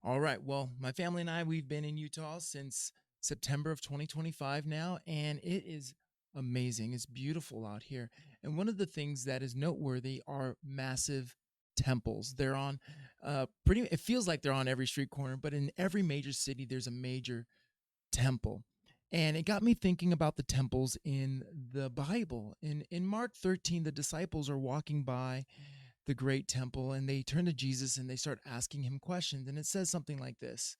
All right. Well, my family and I, we've been in Utah since September of 2025 now, and it is amazing. It's beautiful out here. And one of the things that is noteworthy are massive temples. They're on it feels like they're on every street corner, but in every major city, there's a major temple. And it got me thinking about the temples in the Bible. In Mark 13, the disciples are walking by the great temple and they turn to Jesus and they start asking him questions. And it says something like this: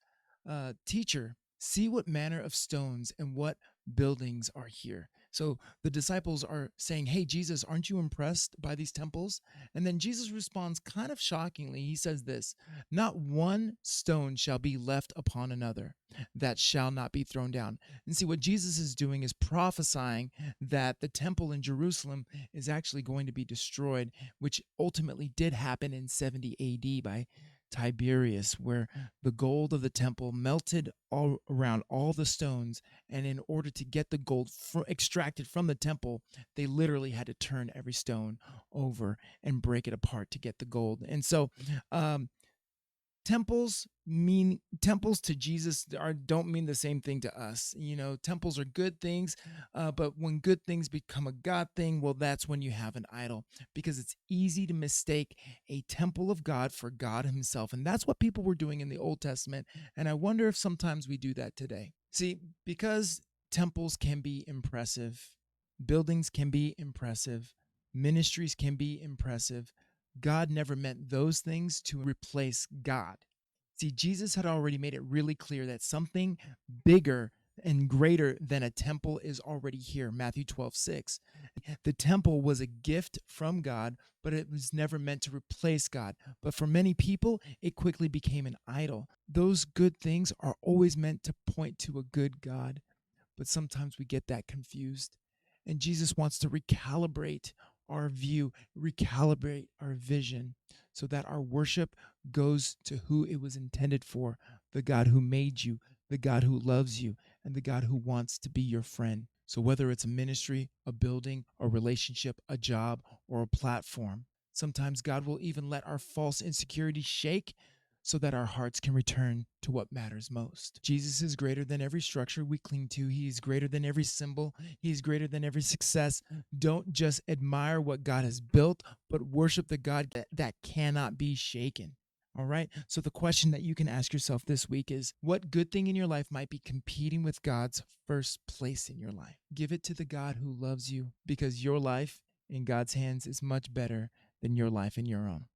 Teacher, see what manner of stones and what buildings are here. So the disciples are saying, Hey, Jesus, aren't you impressed by these temples? And then Jesus responds kind of shockingly. He says this: Not one stone shall be left upon another that shall not be thrown down. And see, what Jesus is doing is prophesying that the temple in Jerusalem is actually going to be destroyed, which ultimately did happen in 70 AD by Tiberius, where the gold of the temple melted all around all the stones. And in order to get the gold extracted from the temple, they literally had to turn every stone over and break it apart to get the gold. And so, temples to Jesus don't mean the same thing to us. Temples are good things, but when good things become a God thing, well, that's when you have an idol, because it's easy to mistake a temple of God for God Himself, and that's what people were doing in the Old Testament. And I wonder if sometimes we do that today. See, because temples can be impressive, buildings can be impressive, ministries can be impressive, God never meant those things to replace God. See, Jesus had already made it really clear that something bigger and greater than a temple is already here. Matthew 12:6. The temple was a gift from God, but it was never meant to replace God. But for many people, it quickly became an idol. Those good things are always meant to point to a good God, but sometimes we get that confused. And Jesus wants to recalibrate our view, recalibrate our vision so that our worship goes to who it was intended for: the God who made you, the God who loves you, and the God who wants to be your friend. So whether it's a ministry, a building, a relationship, a job, or a platform, sometimes God will even let our false insecurities shake so that our hearts can return to what matters most. Jesus is greater than every structure we cling to. He is greater than every symbol. He is greater than every success. Don't just admire what God has built, but worship the God that cannot be shaken. All right. So the question that you can ask yourself this week is, what good thing in your life might be competing with God's first place in your life? Give it to the God who loves you, because your life in God's hands is much better than your life in your own.